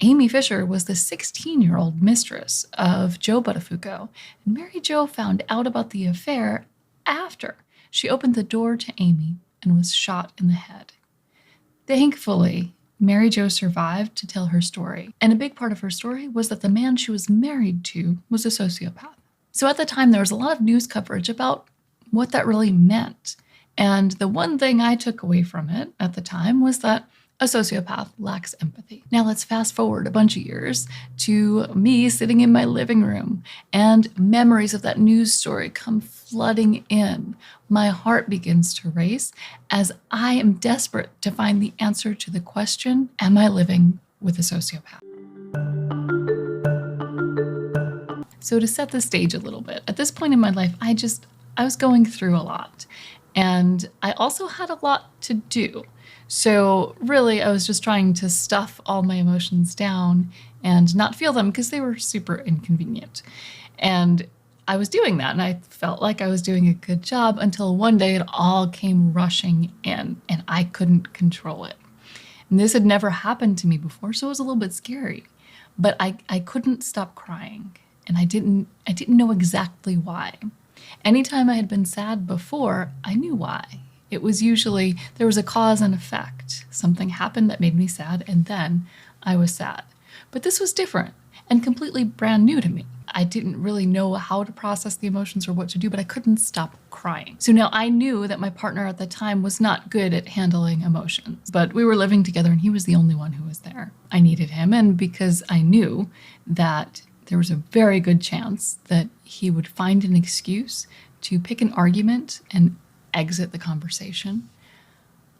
Amy Fisher was the 16-year-old mistress of Joe Buttafuoco, and Mary Jo found out about the affair after she opened the door to Amy and was shot in the head. Thankfully, Mary Jo survived to tell her story, and a big part of her story was that the man she was married to was a sociopath. So at the time, there was a lot of news coverage about what that really meant. And the one thing I took away from it at the time was that a sociopath lacks empathy. Now let's fast forward a bunch of years to me sitting in my living room, and memories of that news story come flooding in. My heart begins to race as I am desperate to find the answer to the question, am I living with a sociopath? So to set the stage a little bit, at this point in my life, I was going through a lot. And I also had a lot to do. So really, I was just trying to stuff all my emotions down and not feel them because they were super inconvenient. And I was doing that, and I felt like I was doing a good job until one day it all came rushing in, and I couldn't control it. And this had never happened to me before, so it was a little bit scary. But I couldn't stop crying, and I didn't know exactly why. Anytime I had been sad before, I knew why. It was usually there was a cause and effect. Something happened that made me sad, and then I was sad. But this was different and completely brand new to me. I didn't really know how to process the emotions or what to do, but I couldn't stop crying. So now I knew that my partner at the time was not good at handling emotions, but we were living together and he was the only one who was there. I needed him, and because I knew that there was a very good chance that he would find an excuse to pick an argument and exit the conversation,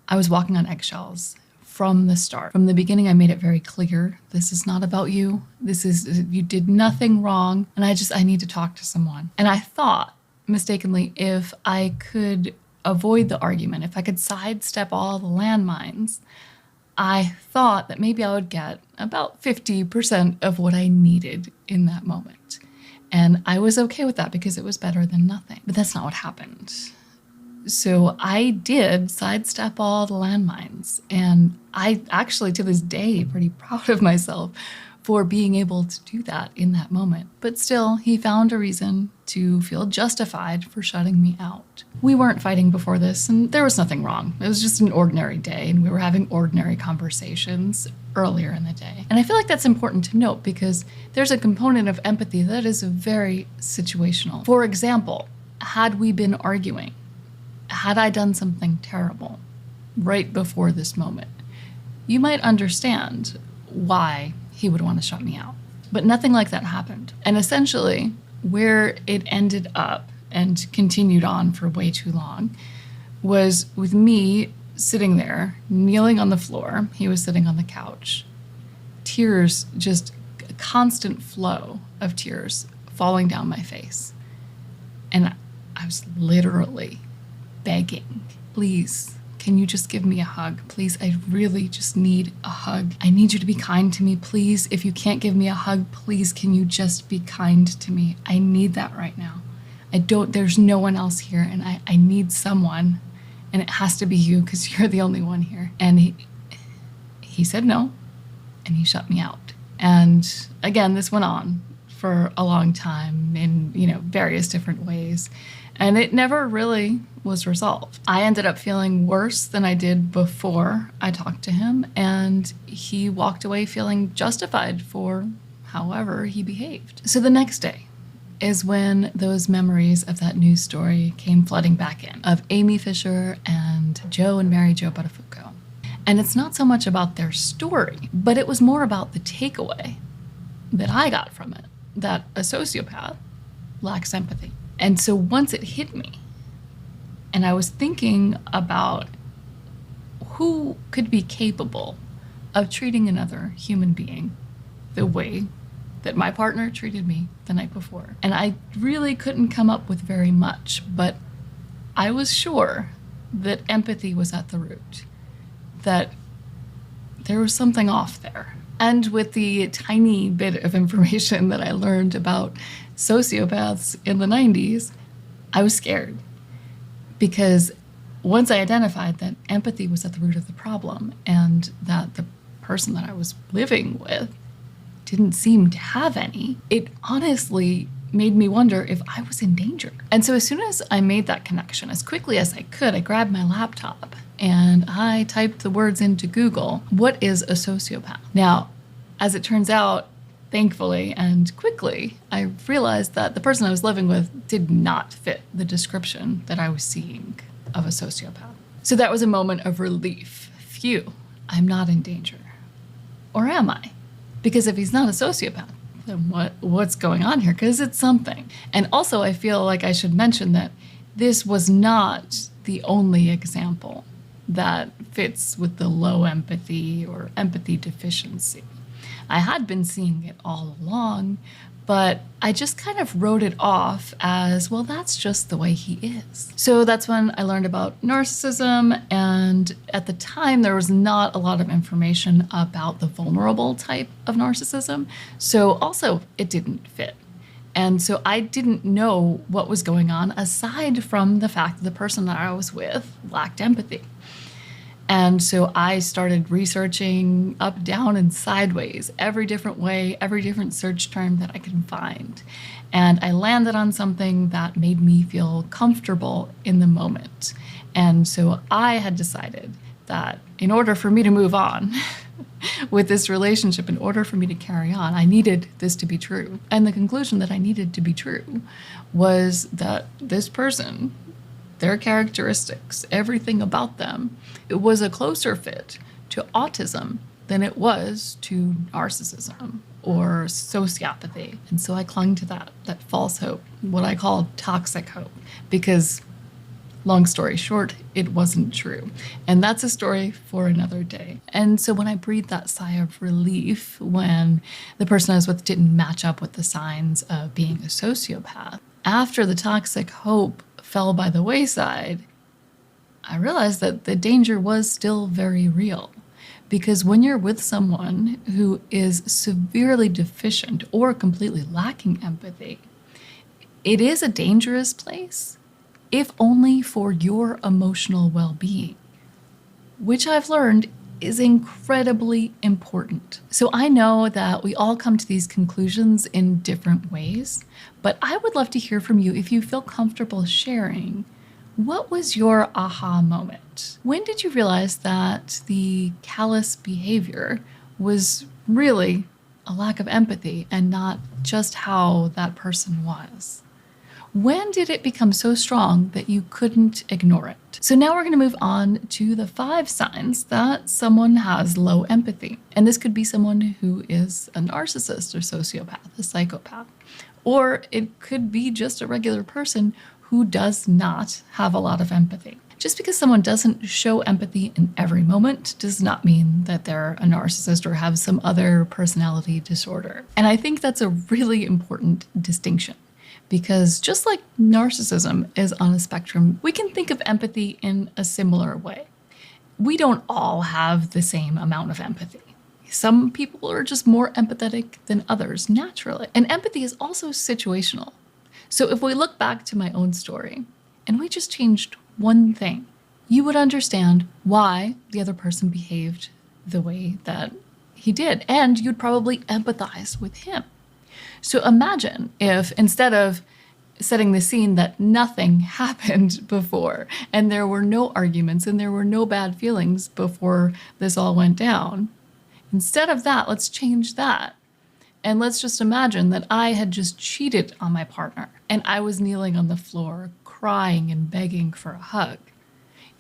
I was walking on eggshells from the start. From the beginning, I made it very clear, this is not about you. You did nothing wrong, and I need to talk to someone. And I thought, mistakenly, if I could avoid the argument, if I could sidestep all the landmines, I thought that maybe I would get about 50% of what I needed in that moment. And I was okay with that because it was better than nothing. But that's not what happened. So I did sidestep all the landmines. And I actually, to this day, pretty proud of myself for being able to do that in that moment. But still, he found a reason to feel justified for shutting me out. We weren't fighting before this, and there was nothing wrong. It was just an ordinary day, and we were having ordinary conversations earlier in the day. And I feel like that's important to note because there's a component of empathy that is very situational. For example, had we been arguing, had I done something terrible right before this moment, you might understand why he would want to shut me out. But nothing like that happened. And essentially, where it ended up and continued on for way too long was with me sitting there, kneeling on the floor. He was sitting on the couch. Tears, just a constant flow of tears falling down my face. And I was literally begging, please, can you just give me a hug? Please, I really just need a hug. I need you to be kind to me, please. If you can't give me a hug, please, can you just be kind to me? I need that right now. There's no one else here, and I need someone, and it has to be you because you're the only one here. And he said no, and he shut me out. And again, this went on for a long time in, various different ways. And it never really was resolved. I ended up feeling worse than I did before I talked to him, and he walked away feeling justified for however he behaved. So the next day is when those memories of that news story came flooding back in, of Amy Fisher and Joe and Mary Jo Buttafuoco. And it's not so much about their story, but it was more about the takeaway that I got from it, that a sociopath lacks empathy. And so once it hit me, and I was thinking about who could be capable of treating another human being the way that my partner treated me the night before. And I really couldn't come up with very much, but I was sure that empathy was at the root, that there was something off there. And with the tiny bit of information that I learned about sociopaths in the 90s, I was scared. Because once I identified that empathy was at the root of the problem and that the person that I was living with didn't seem to have any, it honestly made me wonder if I was in danger. And so as soon as I made that connection, as quickly as I could, I grabbed my laptop and I typed the words into Google, what is a sociopath? Now, as it turns out, thankfully and quickly, I realized that the person I was living with did not fit the description that I was seeing of a sociopath. So that was a moment of relief. Phew, I'm not in danger. Or am I? Because if he's not a sociopath, then what's going on here? Because it's something. And also, I feel like I should mention that this was not the only example that fits with the low empathy or empathy deficiency. I had been seeing it all along, but I just kind of wrote it off as, well, that's just the way he is. So that's when I learned about narcissism, and at the time there was not a lot of information about the vulnerable type of narcissism, so also it didn't fit. And so I didn't know what was going on aside from the fact that the person that I was with lacked empathy. And so I started researching up, down, and sideways, every different way, every different search term that I could find. And I landed on something that made me feel comfortable in the moment. And so I had decided that in order for me to move on with this relationship, in order for me to carry on, I needed this to be true. And the conclusion that I needed to be true was that this person, their characteristics, everything about them, it was a closer fit to autism than it was to narcissism or sociopathy. And so I clung to that false hope, what I call toxic hope, because long story short, it wasn't true. And that's a story for another day. And so when I breathed that sigh of relief when the person I was with didn't match up with the signs of being a sociopath, after the toxic hope fell by the wayside, I realized that the danger was still very real. Because when you're with someone who is severely deficient or completely lacking empathy, it is a dangerous place, if only for your emotional well-being, which I've learned is incredibly important. So I know that we all come to these conclusions in different ways, but I would love to hear from you if you feel comfortable sharing. What was your aha moment? When did you realize that the callous behavior was really a lack of empathy and not just how that person was? When did it become so strong that you couldn't ignore it? So now we're going to move on to the 5 signs that someone has low empathy. And this could be someone who is a narcissist or sociopath, a psychopath. Or it could be just a regular person who does not have a lot of empathy. Just because someone doesn't show empathy in every moment does not mean that they're a narcissist or have some other personality disorder. And I think that's a really important distinction. Because just like narcissism is on a spectrum, we can think of empathy in a similar way. We don't all have the same amount of empathy. Some people are just more empathetic than others naturally. And empathy is also situational. So if we look back to my own story and we just changed one thing, you would understand why the other person behaved the way that he did. And you'd probably empathize with him. So imagine if instead of setting the scene that nothing happened before and there were no arguments and there were no bad feelings before this all went down, instead of that, let's change that. And let's just imagine that I had just cheated on my partner and I was kneeling on the floor, crying and begging for a hug.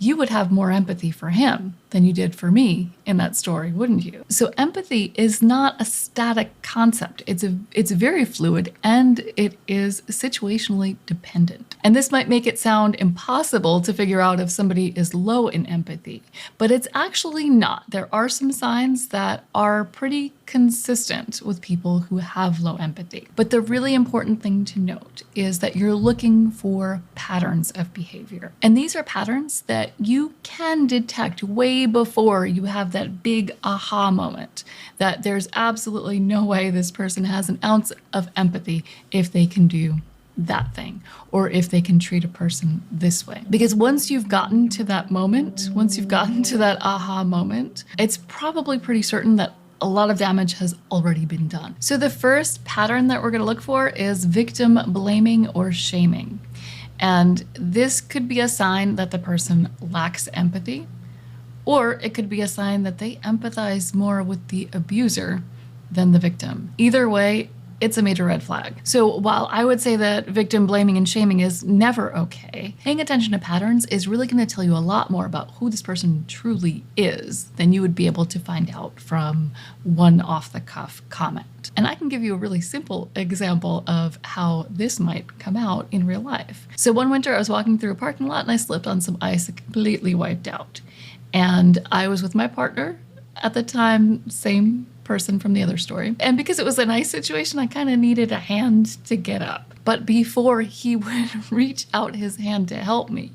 You would have more empathy for him than you did for me in that story, wouldn't you? So empathy is not a static concept. It's very fluid and it is situationally dependent. And this might make it sound impossible to figure out if somebody is low in empathy, but it's actually not. There are some signs that are pretty consistent with people who have low empathy. But the really important thing to note is that you're looking for patterns of behavior. And these are patterns that you can detect way before you have that big aha moment that there's absolutely no way this person has an ounce of empathy if they can do that thing or if they can treat a person this way. Because once you've gotten to that moment, once you've gotten to that aha moment, it's probably pretty certain that a lot of damage has already been done. So the first pattern that we're going to look for is victim blaming or shaming. And this could be a sign that the person lacks empathy, or it could be a sign that they empathize more with the abuser than the victim. Either way, it's a major red flag. So while I would say that victim blaming and shaming is never okay, paying attention to patterns is really going to tell you a lot more about who this person truly is than you would be able to find out from one off-the-cuff comment. And I can give you a really simple example of how this might come out in real life. So one winter I was walking through a parking lot and I slipped on some ice and completely wiped out. And I was with my partner at the time, same person from the other story. And because it was a nice situation, I kind of needed a hand to get up. But before he would reach out his hand to help me,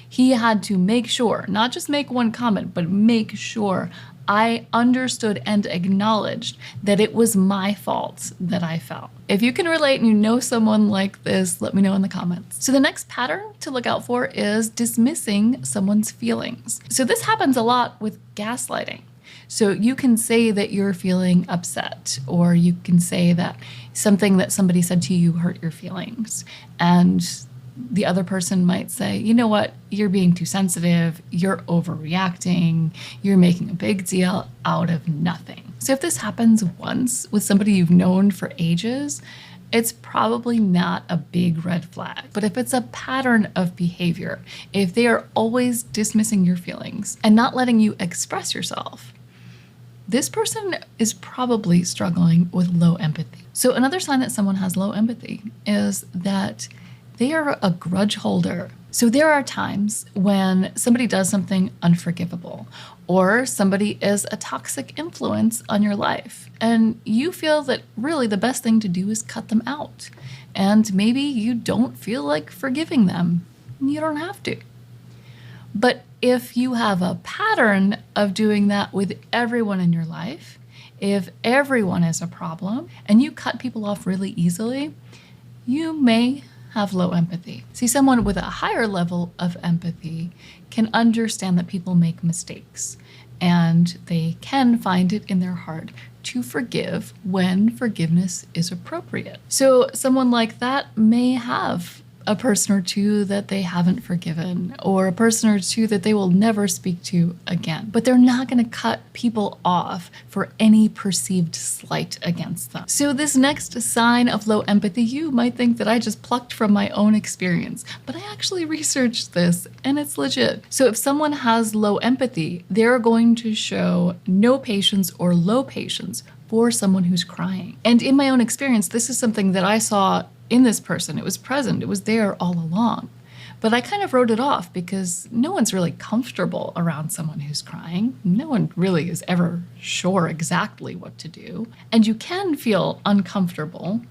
he had to make sure, not just make one comment, but make sure I understood and acknowledged that it was my fault that I fell. If you can relate and you know someone like this, let me know in the comments. So the next pattern to look out for is dismissing someone's feelings. So this happens a lot with gaslighting. So you can say that you're feeling upset, or you can say that something that somebody said to you hurt your feelings. And the other person might say, you know what, you're being too sensitive, you're overreacting, you're making a big deal out of nothing. So if this happens once with somebody you've known for ages, it's probably not a big red flag. But if it's a pattern of behavior, if they are always dismissing your feelings and not letting you express yourself, this person is probably struggling with low empathy. So another sign that someone has low empathy is that they are a grudge holder. So there are times when somebody does something unforgivable, or somebody is a toxic influence on your life, and you feel that really the best thing to do is cut them out. And maybe you don't feel like forgiving them. You don't have to. But if you have a pattern of doing that with everyone in your life, if everyone is a problem and you cut people off really easily, you may have low empathy. See, someone with a higher level of empathy can understand that people make mistakes, and they can find it in their heart to forgive when forgiveness is appropriate. So someone like that may have a person or two that they haven't forgiven, or a person or two that they will never speak to again. But they're not going to cut people off for any perceived slight against them. So this next sign of low empathy, you might think that I just plucked from my own experience, but I actually researched this and it's legit. So if someone has low empathy, they're going to show no patience or low patience for someone who's crying. And in my own experience, this is something that I saw in this person. It was present, it was there all along. But I kind of wrote it off because no one's really comfortable around someone who's crying. No one really is ever sure exactly what to do. And you can feel uncomfortable,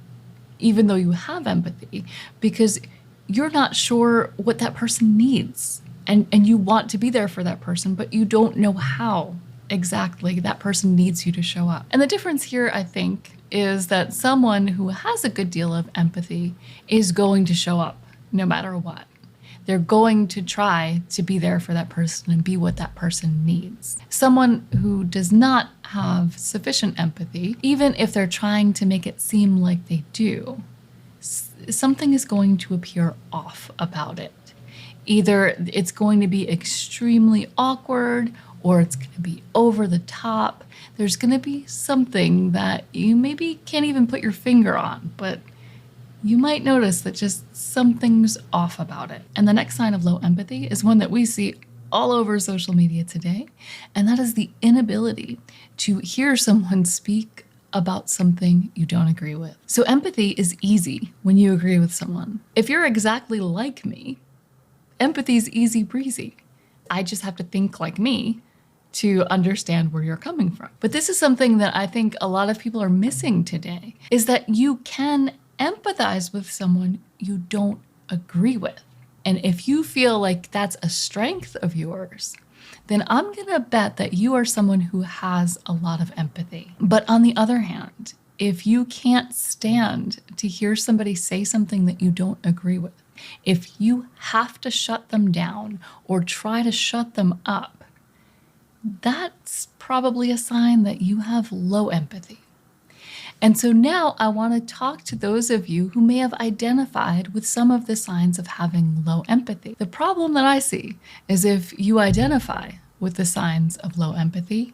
even though you have empathy, because you're not sure what that person needs. And you want to be there for that person, but you don't know how exactly that person needs you to show up. And the difference here, I think, is that someone who has a good deal of empathy is going to show up no matter what. They're going to try to be there for that person and be what that person needs. Someone who does not have sufficient empathy, even if they're trying to make it seem like they do, something is going to appear off about it. Either it's going to be extremely awkward, or it's going to be over the top. There's going to be something that you maybe can't even put your finger on, but you might notice that just something's off about it. And the next sign of low empathy is one that we see all over social media today, and that is the inability to hear someone speak about something you don't agree with. So empathy is easy when you agree with someone. If you're exactly like me, empathy is easy breezy. I just have to think like me to understand where you're coming from. But this is something that I think a lot of people are missing today, is that you can empathize with someone you don't agree with. And if you feel like that's a strength of yours, then I'm gonna bet that you are someone who has a lot of empathy. But on the other hand, if you can't stand to hear somebody say something that you don't agree with, if you have to shut them down or try to shut them up, that's probably a sign that you have low empathy. And so now I want to talk to those of you who may have identified with some of the signs of having low empathy. The problem that I see is if you identify with the signs of low empathy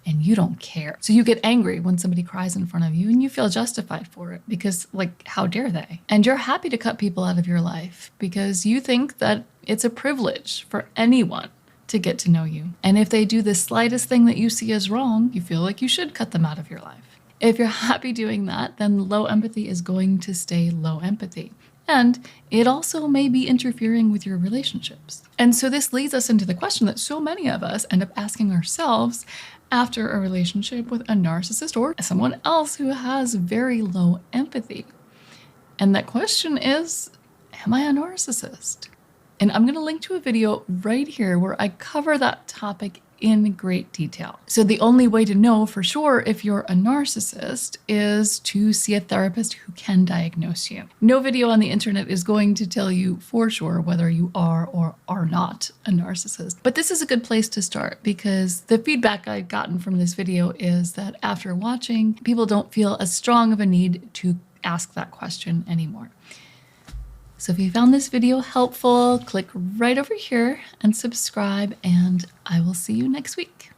and you don't care. So you get angry when somebody cries in front of you and you feel justified for it because, like, how dare they? And you're happy to cut people out of your life because you think that it's a privilege for anyone to get to know you. And if they do the slightest thing that you see as wrong, you feel like you should cut them out of your life. If you're happy doing that, then low empathy is going to stay low empathy. And it also may be interfering with your relationships. And so this leads us into the question that so many of us end up asking ourselves after a relationship with a narcissist or someone else who has very low empathy. And that question is, am I a narcissist? And I'm going to link to a video right here where I cover that topic in great detail. So the only way to know for sure if you're a narcissist is to see a therapist who can diagnose you. No video on the internet is going to tell you for sure whether you are or are not a narcissist. But this is a good place to start because the feedback I've gotten from this video is that after watching, people don't feel as strong of a need to ask that question anymore. So if you found this video helpful, click right over here and subscribe, and I will see you next week.